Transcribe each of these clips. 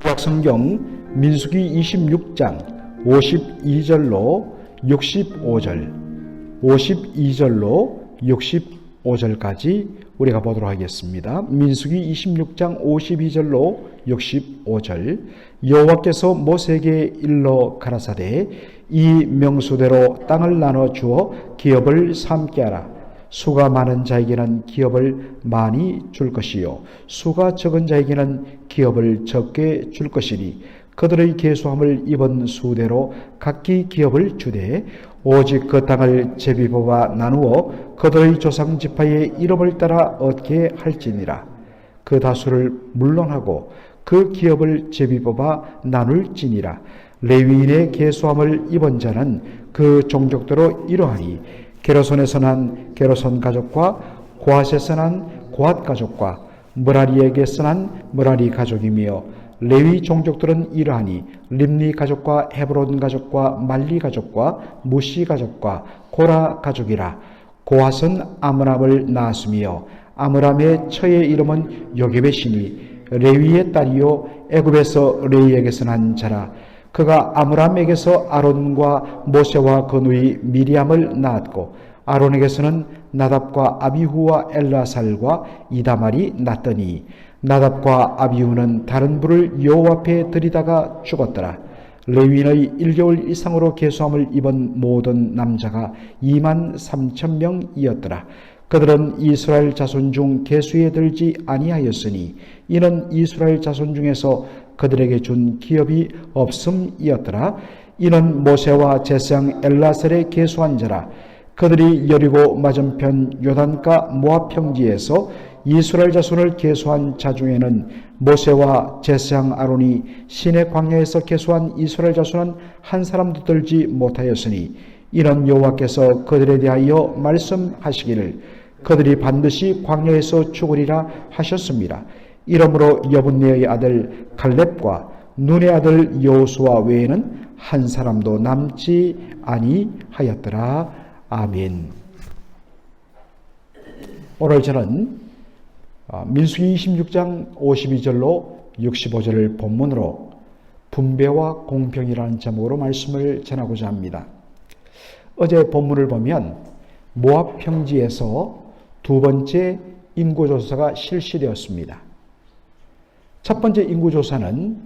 구약성경 민수기 26장 52절로 65절, 52절로 65절까지 우리가 보도록 하겠습니다. 민수기 26장 52절로 65절. 여호와께서 모세에게 일러 가라사대 이 명수대로 땅을 나눠 주어 기업을 삼게 하라. 수가 많은 자에게는 기업을 많이 줄 것이요 수가 적은 자에게는 기업을 적게 줄 것이니 그들의 계수함을 입은 수대로 각기 기업을 주되 오직 그 땅을 제비뽑아 나누어 그들의 조상 지파의 이름을 따라 얻게 할지니라. 그 다수를 물론하고 그 기업을 제비뽑아 나눌지니라. 레위인의 계수함을 입은 자는 그 종족대로 이러하니 게르손에서 난 게르손 가족과 고핫에서 난 고핫 가족과 므라리에게서 난 므라리 가족이며 레위 종족들은 이러하니 림니 가족과 헤브론 가족과 말리 가족과 무시 가족과 고라 가족이라. 고핫은 아므람을 낳았으며 아므람의 처의 이름은 요게벳이니 레위의 딸이요 애굽에서 레위에게서 난 자라. 그가 아므람에게서 아론과 모세와 그 누이 미리암을 낳았고 아론에게서는 나답과 아비후와 엘라살과 이다말이 낳더니 나답과 아비후는 다른 불을 여호와 앞에 들이다가 죽었더라. 레위인의 1개월 이상으로 계수함을 입은 모든 남자가 23,000명이었더라. 그들은 이스라엘 자손 중 계수에 들지 아니하였으니 이는 이스라엘 자손 중에서 그들에게 준 기업이 없음이었더라. 이는 모세와 제사장 엘라셀의 계수한 자라. 그들이 여리고 맞은편 요단가 모압 평지에서 이스라엘 자손을 계수한 자 중에는 모세와 제사장 아론이 시내 광야에서 계수한 이스라엘 자손은 한 사람도 들지 못하였으니 이는 여호와께서 그들에 대하여 말씀하시기를 그들이 반드시 광야에서 죽으리라 하셨습니다. 이러므로 여분네의 아들 갈렙과 눈의 아들 여호수아 외에는 한 사람도 남지 아니하였더라. 아멘. 오늘 저는 민수기 26장 52절로 65절을 본문으로 분배와 공평이라는 제목으로 말씀을 전하고자 합니다. 어제 본문을 보면 모압 평지에서 두 번째 인구조사가 실시되었습니다. 첫 번째 인구조사는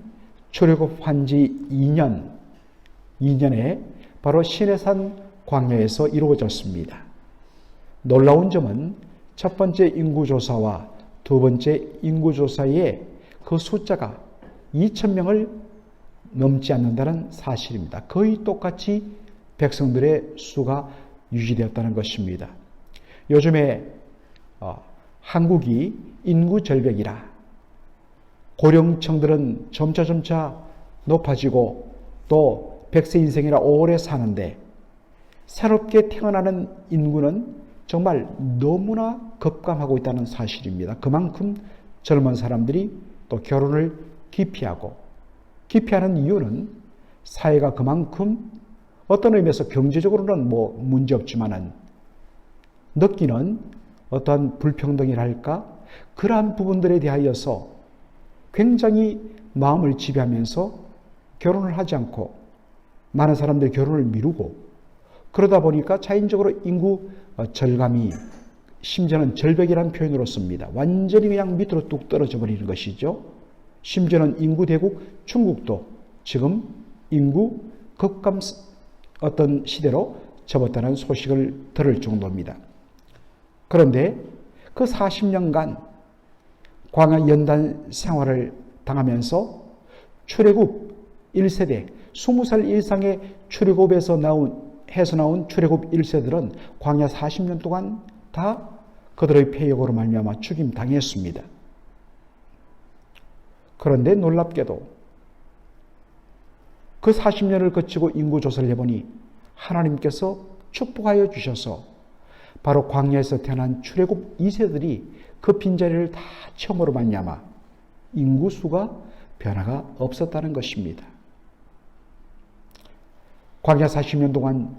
출애굽한 지 2년에 바로 시내산 광야에서 이루어졌습니다. 놀라운 점은 첫 번째 인구조사와 두 번째 인구조사의 그 숫자가 2,000명을 넘지 않는다는 사실입니다. 거의 똑같이 백성들의 수가 유지되었다는 것입니다. 요즘에 한국이 인구 절벽이라 고령층들은 점차 높아지고 또 100세 인생이라 오래 사는데 새롭게 태어나는 인구는 정말 너무나 급감하고 있다는 사실입니다. 그만큼 젊은 사람들이 또 결혼을 기피하는 이유는 사회가 그만큼 어떤 의미에서 경제적으로는 문제없지만은 느끼는 어떠한 불평등이랄까 그러한 부분들에 대하여서 굉장히 마음을 지배하면서 결혼을 하지 않고 많은 사람들이 결혼을 미루고 그러다 보니까 자연적으로 인구 절감이 심지어는 절벽이라는 표현으로 씁니다. 완전히 그냥 밑으로 뚝 떨어져 버리는 것이죠. 심지어는 인구 대국 중국도 지금 인구 급감 어떤 시대로 접었다는 소식을 들을 정도입니다. 그런데 그 40년간 광야 연단 생활을 당하면서 출애굽 1세대 20살 이상의 출애굽에서 나온 출애굽 1세들은 광야 40년 동안 다 그들의 패역으로 말미암아 죽임 당했습니다. 그런데 놀랍게도 그 40년을 거치고 인구조사를 해보니 하나님께서 축복하여 주셔서 바로 광야에서 태어난 출애굽 2세들이 그 빈자리를 다 채움으로 말미암아 인구수가 변화가 없었다는 것입니다. 광야 40년 동안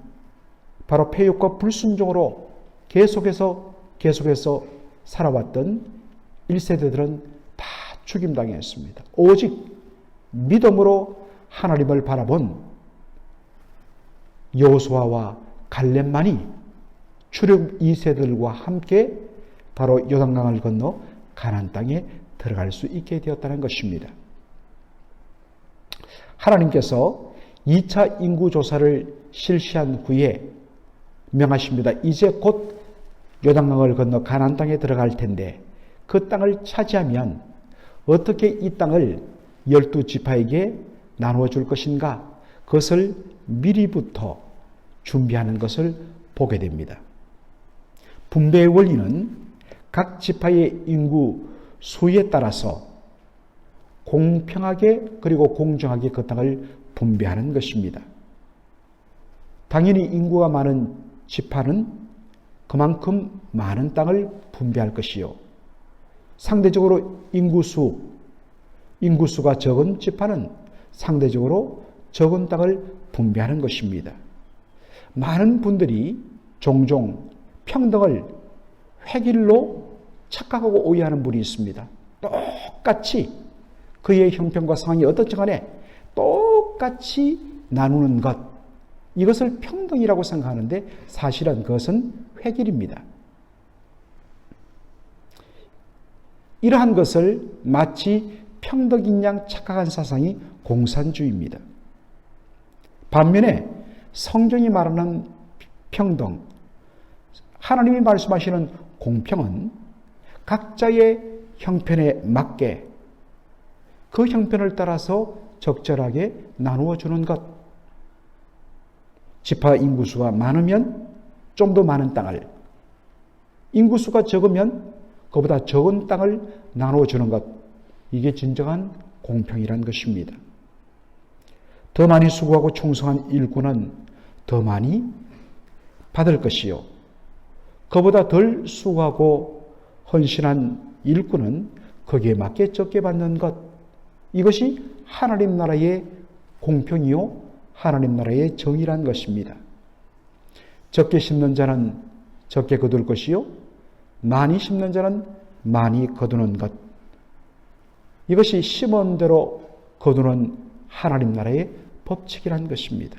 바로 패역과 불순종으로 계속해서 살아왔던 1세대들은 다 죽임당했습니다. 오직 믿음으로 하나님을 바라본 여호수아와 갈렙만이 출애굽 2세들과 함께 바로 요단강을 건너 가나안 땅에 들어갈 수 있게 되었다는 것입니다. 하나님께서 2차 인구조사를 실시한 후에 명하십니다. 이제 곧 요단강을 건너 가나안 땅에 들어갈 텐데 그 땅을 차지하면 어떻게 이 땅을 12지파에게 나누어 줄 것인가? 그것을 미리부터 준비하는 것을 보게 됩니다. 분배의 원리는 각 지파의 인구 수에 따라서 공평하게 그리고 공정하게 그 땅을 분배하는 것입니다. 당연히 인구가 많은 지파는 그만큼 많은 땅을 분배할 것이요. 상대적으로 인구수가 적은 지파는 상대적으로 적은 땅을 분배하는 것입니다. 많은 분들이 종종 평등을 획일로 착각하고 오해하는 분이 있습니다. 똑같이 그의 형편과 상황이 어떻지 간에 똑같이 나누는 것, 이것을 평등이라고 생각하는데 사실은 그것은 획일입니다. 이러한 것을 마치 평등인 양 착각한 사상이 공산주의입니다. 반면에 성경이 말하는 평등, 하나님이 말씀하시는 공평은 각자의 형편에 맞게 그 형편을 따라서 적절하게 나누어 주는 것. 지파 인구수가 많으면 좀 더 많은 땅을, 인구수가 적으면 그보다 적은 땅을 나누어 주는 것. 이게 진정한 공평이란 것입니다. 더 많이 수고하고 충성한 일꾼은 더 많이 받을 것이요. 그보다 덜 수고하고 헌신한 일꾼은 거기에 맞게 적게 받는 것. 이것이 하나님 나라의 공평이요, 하나님 나라의 정의란 것입니다. 적게 심는 자는 적게 거둘 것이요, 많이 심는 자는 많이 거두는 것. 이것이 심은 대로 거두는 하나님 나라의 법칙이란 것입니다.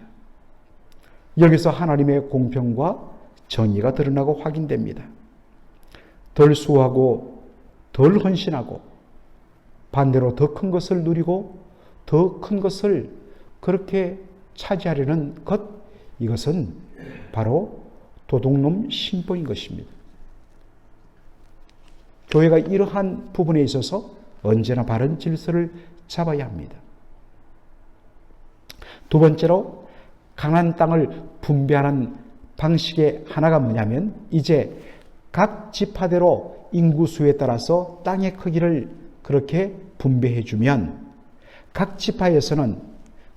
여기서 하나님의 공평과 정의가 드러나고 확인됩니다. 덜 수고하고 덜 헌신하고 반대로 더 큰 것을 누리고 더 큰 것을 그렇게 차지하려는 것, 이것은 바로 도둑놈 신봉인 것입니다. 교회가 이러한 부분에 있어서 언제나 바른 질서를 잡아야 합니다. 두 번째로 가나안 땅을 분배하는 방식의 하나가 뭐냐면 이제 각 지파대로 인구수에 따라서 땅의 크기를 그렇게 분배해 주면 각 지파에서는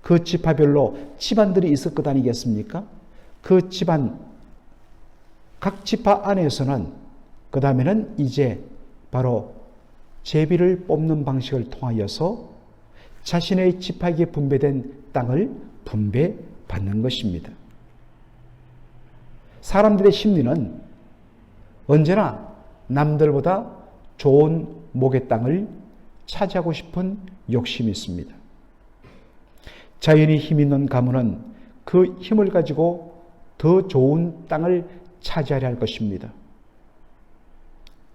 그 지파별로 집안들이 있을 것 아니겠습니까? 그 집안, 각 지파 안에서는 그 다음에는 이제 바로 제비를 뽑는 방식을 통하여서 자신의 지파에게 분배된 땅을 분배받는 것입니다. 사람들의 심리는 언제나 남들보다 좋은 목의 땅을 차지하고 싶은 욕심이 있습니다. 자연히 힘 있는 가문은 그 힘을 가지고 더 좋은 땅을 차지하려 할 것입니다.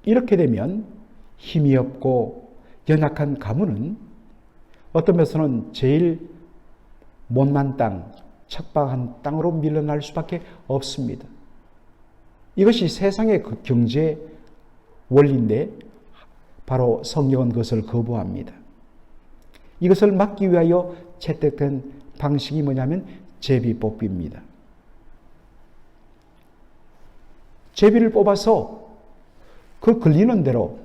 이렇게 되면 힘이 없고 연약한 가문은 어떤 면에서는 제일 못난 땅, 척박한 땅으로 밀려날 수밖에 없습니다. 이것이 세상의 그 경제 원리인데 바로 성경은 그것을 거부합니다. 이것을 막기 위하여 채택된 방식이 뭐냐면 제비뽑기입니다. 제비를 뽑아서 그 걸리는 대로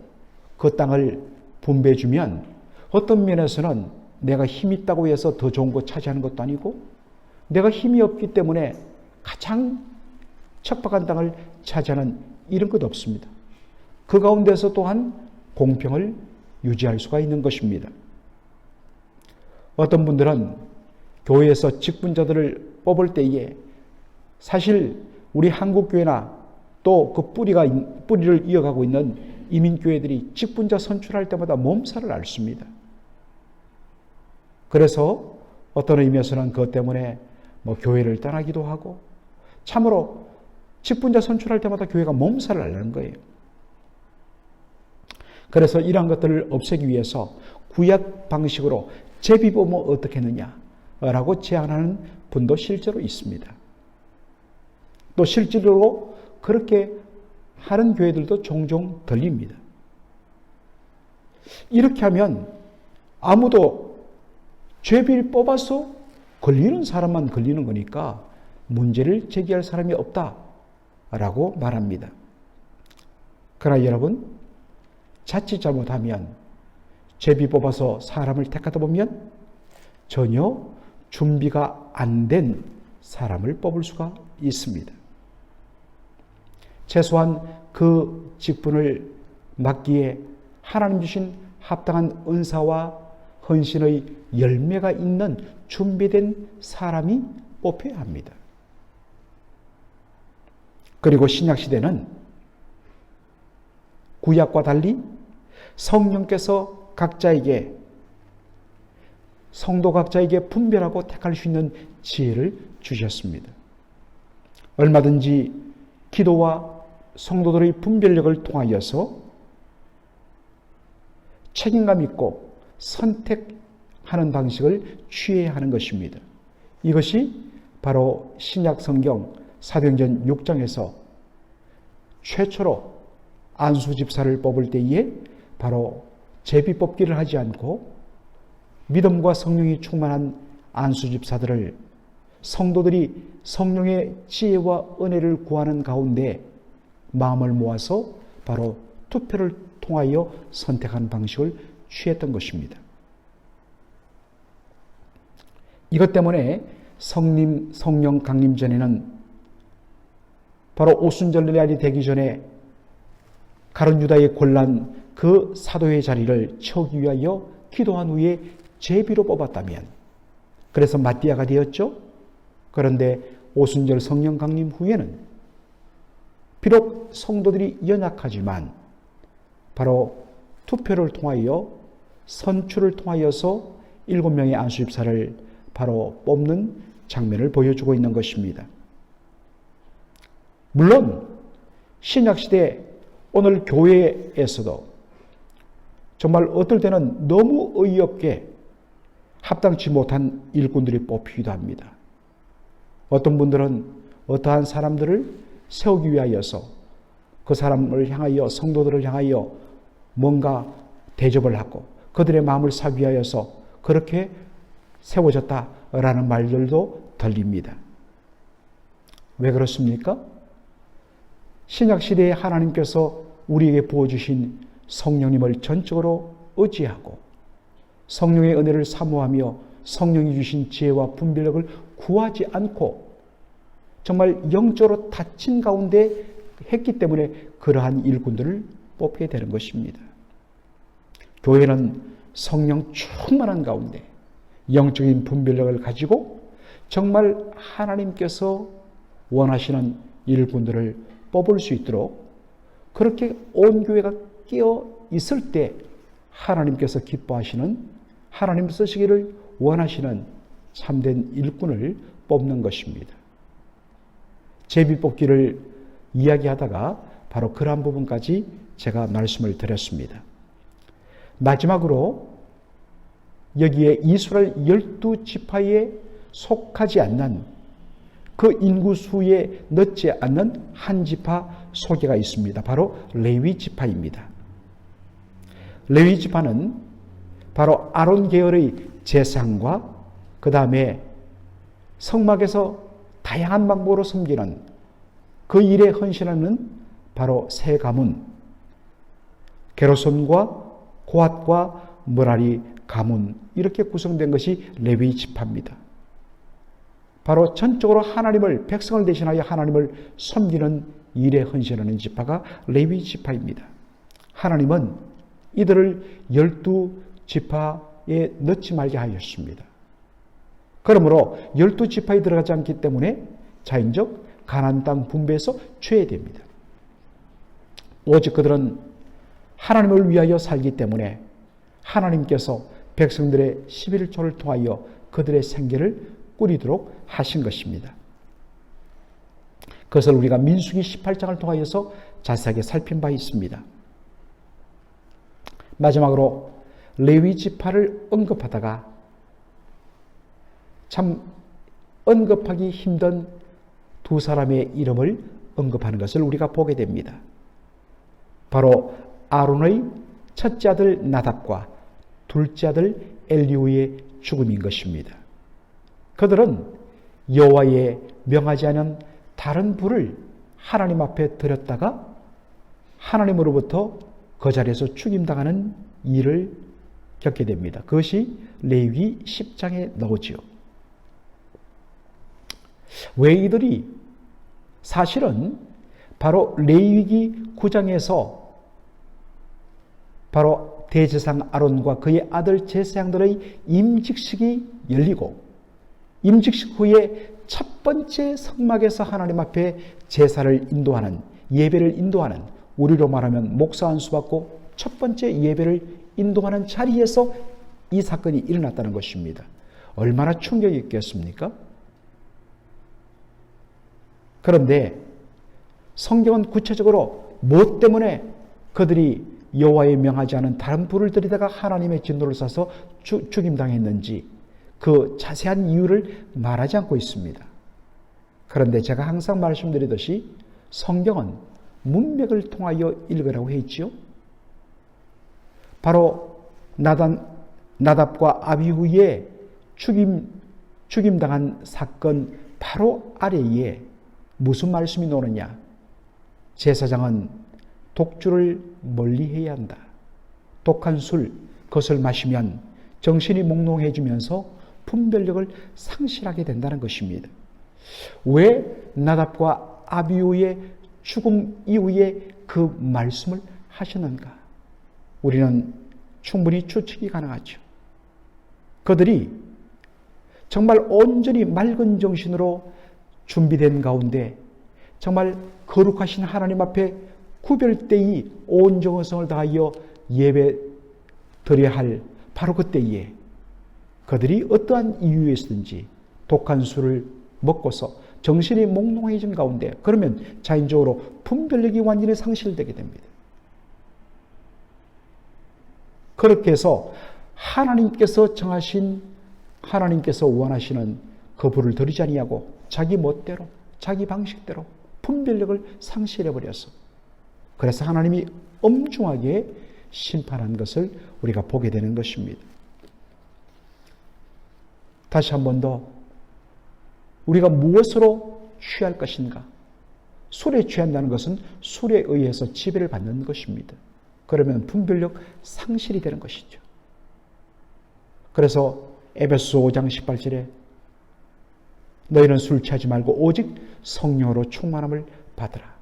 그 땅을 분배해주면 어떤 면에서는 내가 힘이 있다고 해서 더 좋은 거 차지하는 것도 아니고 내가 힘이 없기 때문에 가장 척박한 땅을 차지하는 이런 것 없습니다. 그 가운데서 또한 공평을 유지할 수가 있는 것입니다. 어떤 분들은 교회에서 직분자들을 뽑을 때에 사실 우리 한국교회나 또 그 뿌리를 이어가고 있는 이민교회들이 직분자 선출할 때마다 몸살을 앓습니다. 그래서 어떤 의미에서는 그것 때문에 교회를 떠나기도 하고, 참으로 직분자 선출할 때마다 교회가 몸살을 앓는 거예요. 그래서 이러한 것들을 없애기 위해서 구약 방식으로 제비보면 어떻게 했느냐라고 제안하는 분도 실제로 있습니다. 또 실제로 그렇게 하는 교회들도 종종 들립니다. 이렇게 하면 아무도 제비를 뽑아서 걸리는 사람만 걸리는 거니까 문제를 제기할 사람이 없다라고 말합니다. 그러나 여러분, 자칫 잘못하면 제비 뽑아서 사람을 택하다 보면 전혀 준비가 안 된 사람을 뽑을 수가 있습니다. 최소한 그 직분을 맡기에 하나님 주신 합당한 은사와 헌신의 열매가 있는 준비된 사람이 뽑혀야 합니다. 그리고 신약시대는 구약과 달리 성령께서 각자에게, 성도 각자에게 분별하고 택할 수 있는 지혜를 주셨습니다. 얼마든지 기도와 성도들의 분별력을 통하여서 책임감 있고 선택하는 방식을 취해야 하는 것입니다. 이것이 바로 신약 성경 사도행전 6장에서 최초로 안수 집사를 뽑을 때에 바로 제비 뽑기를 하지 않고 믿음과 성령이 충만한 안수 집사들을 성도들이 성령의 지혜와 은혜를 구하는 가운데 마음을 모아서 바로 투표를 통하여 선택하는 방식을 취했던 것입니다. 이것 때문에 성령 강림 전에는 바로 오순절날이 되기 전에 가룟 유다의 곤란 그 사도의 자리를 채우기 위하여 기도한 후에 제비로 뽑았다면, 그래서 마띠아가 되었죠. 그런데 오순절 성령 강림 후에는 비록 성도들이 연약하지만 바로 투표를 통하여 선출을 통하여서 7명의 안수집사를 바로 뽑는 장면을 보여주고 있는 것입니다. 물론 신약시대 오늘 교회에서도 정말 어떨 때는 너무 어이없게 합당치 못한 일꾼들이 뽑히기도 합니다. 어떤 분들은 어떠한 사람들을 세우기 위하여서 그 사람을 향하여, 성도들을 향하여 뭔가 대접을 하고 그들의 마음을 사기 위하여서 그렇게 세워졌다라는 말들도 들립니다. 왜 그렇습니까? 신약시대에 하나님께서 우리에게 부어주신 성령님을 전적으로 의지하고 성령의 은혜를 사모하며 성령이 주신 지혜와 분별력을 구하지 않고 정말 영적으로 닫힌 가운데 했기 때문에 그러한 일꾼들을 뽑게 되는 것입니다. 교회는 성령 충만한 가운데 영적인 분별력을 가지고 정말 하나님께서 원하시는 일꾼들을 뽑을 수 있도록 그렇게 온 교회가 끼어 있을 때 하나님께서 기뻐하시는, 하나님 쓰시기를 원하시는 참된 일꾼을 뽑는 것입니다. 제비 뽑기를 이야기하다가 바로 그러한 부분까지 제가 말씀을 드렸습니다. 마지막으로 여기에 이스라엘 12지파에 속하지 않는, 그 인구수에 넣지 않는 한 지파 소개가 있습니다. 바로 레위 지파입니다. 레위 지파는 바로 아론 계열의 제사장과 그 다음에 성막에서 다양한 방법으로 섬기는 그 일에 헌신하는 바로 세 가문, 게르손과 고핫과 므라리 가문, 이렇게 구성된 것이 레위 지파입니다. 바로 전적으로 하나님을, 백성을 대신하여 하나님을 섬기는 일에 헌신하는 지파가 레위 지파입니다. 하나님은 이들을 12지파에 넣지 말게 하였습니다. 그러므로 12지파에 들어가지 않기 때문에 자연적 가나안 땅 분배에서 제외됩니다. 오직 그들은 하나님을 위하여 살기 때문에 하나님께서 백성들의 11조를 통하여 그들의 생계를 꾸리도록 하신 것입니다. 그것을 우리가 민수기 18장을 통하여서 자세하게 살핀 바 있습니다. 마지막으로 레위 지파를 언급하다가 참 언급하기 힘든 두 사람의 이름을 언급하는 것을 우리가 보게 됩니다. 바로 아론의 첫째 아들 나답과 둘째 아들 엘리후의 죽음인 것입니다. 그들은 여호와의 명하지 않은 다른 불을 하나님 앞에 드렸다가 하나님으로부터 그 자리에서 죽임당하는 일을 겪게 됩니다. 그것이 레위기 10장에 나오지요. 왜 이들이 사실은 바로 레위기 9장에서 바로 대제사장 아론과 그의 아들 제사장들의 임직식이 열리고 임직식 후에 첫 번째 성막에서 하나님 앞에 제사를 인도하는 예배를 인도하는 우리로 말하면 목사 안수 받고 첫 번째 예배를 인도하는 자리에서 이 사건이 일어났다는 것입니다. 얼마나 충격이 있겠습니까? 그런데 성경은 구체적으로 무엇 때문에 그들이 여호와의 명하지 않은 다른 불을 들이다가 하나님의 진노를 쏴서 죽임당했는지 그 자세한 이유를 말하지 않고 있습니다. 그런데 제가 항상 말씀드리듯이 성경은 문맥을 통하여 읽으라고 했지요. 바로 나답과 아비후의 죽임당한 사건 바로 아래에 무슨 말씀이 나오느냐? 제사장은 독주를 멀리해야 한다. 독한 술, 그것을 마시면 정신이 몽롱해지면서 분별력을 상실하게 된다는 것입니다. 왜 나답과 아비후의 죽음 이후에 그 말씀을 하셨는가? 우리는 충분히 추측이 가능하죠. 그들이 정말 온전히 맑은 정신으로 준비된 가운데 정말 거룩하신 하나님 앞에 구별되이 온 정성을 다하여 예배 드려야 할 바로 그때에 그들이 어떠한 이유에서든지 독한 술을 먹고서 정신이 몽롱해진 가운데 그러면 자연적으로 분별력이 완전히 상실되게 됩니다. 그렇게 해서 하나님께서 정하신 하나님께서 원하시는 그 불을 드리지 아니하고 자기 멋대로 자기 방식대로 분별력을 상실해버려서 그래서 하나님이 엄중하게 심판한 것을 우리가 보게 되는 것입니다. 다시 한 번 더 우리가 무엇으로 취할 것인가? 술에 취한다는 것은 술에 의해서 지배를 받는 것입니다. 그러면 분별력 상실이 되는 것이죠. 그래서 에베소서 5장 18절에 너희는 술 취하지 말고 오직 성령으로 충만함을 받으라.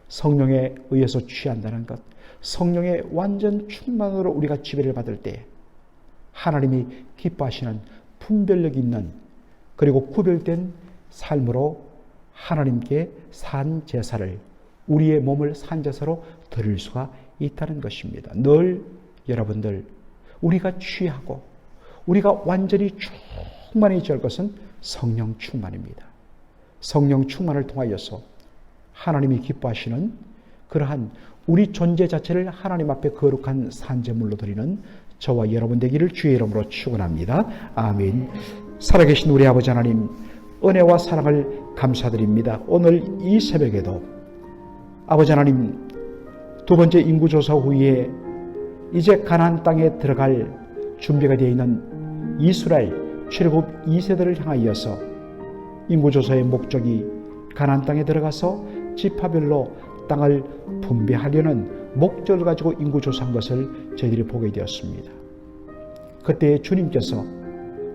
성령에 의해서 취한다는 것, 성령의 완전 충만으로 우리가 지배를 받을 때 하나님이 기뻐하시는 분별력 있는 그리고 구별된 삶으로 하나님께 산 제사를 우리의 몸을 산 제사로 드릴 수가 있다는 것입니다. 늘 여러분들 우리가 취하고 우리가 완전히 충만해질 것은 성령 충만입니다. 성령 충만을 통하여서 하나님이 기뻐하시는 그러한 우리 존재 자체를 하나님 앞에 거룩한 산제물로 드리는 저와 여러분 되기를 주의 이름으로 축원합니다. 아멘. 살아계신 우리 아버지 하나님, 은혜와 사랑을 감사드립니다. 오늘 이 새벽에도 아버지 하나님, 두 번째 인구조사 후에 이제 가나안 땅에 들어갈 준비가 되어 있는 이스라엘 출애굽 2세대를 향하여서 인구조사의 목적이 가나안 땅에 들어가서 지파별로 땅을 분배하려는 목적을 가지고 인구조사한 것을 저희들이 보게 되었습니다. 그때 주님께서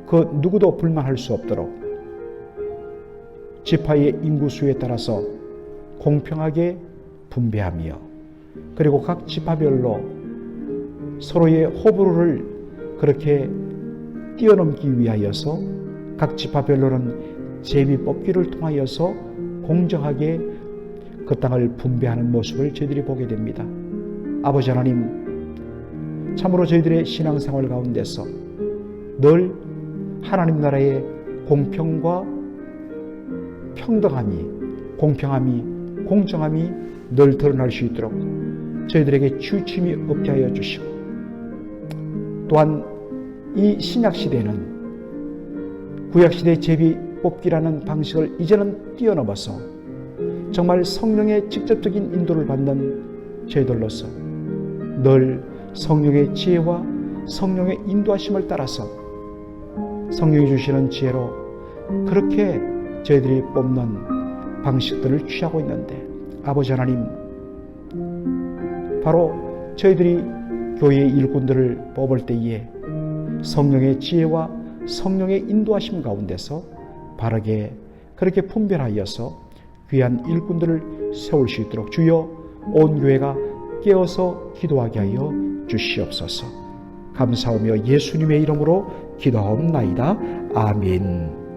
그 누구도 불만할 수 없도록 지파의 인구수에 따라서 공평하게 분배하며 그리고 각 지파별로 서로의 호불호를 그렇게 뛰어넘기 위하여서 각 지파별로는 제비뽑기를 통하여서 공정하게 그 땅을 분배하는 모습을 저희들이 보게 됩니다. 아버지 하나님, 참으로 저희들의 신앙생활 가운데서 늘 하나님 나라의 공평과 평등함이, 공평함이, 공정함이 늘 드러날 수 있도록 저희들에게 치우침이 없게 하여 주시고, 또한 이 신약시대는 구약시대의 제비 뽑기라는 방식을 이제는 뛰어넘어서 정말 성령의 직접적인 인도를 받는 저희들로서 늘 성령의 지혜와 성령의 인도하심을 따라서 성령이 주시는 지혜로 그렇게 저희들이 뽑는 방식들을 취하고 있는데, 아버지 하나님, 바로 저희들이 교회의 일꾼들을 뽑을 때에 성령의 지혜와 성령의 인도하심 가운데서 바르게 그렇게 분별하여서 귀한 일꾼들을 세울 수 있도록 주여 온 교회가 깨어서 기도하게 하여 주시옵소서. 감사하며 예수님의 이름으로 기도하옵나이다. 아멘.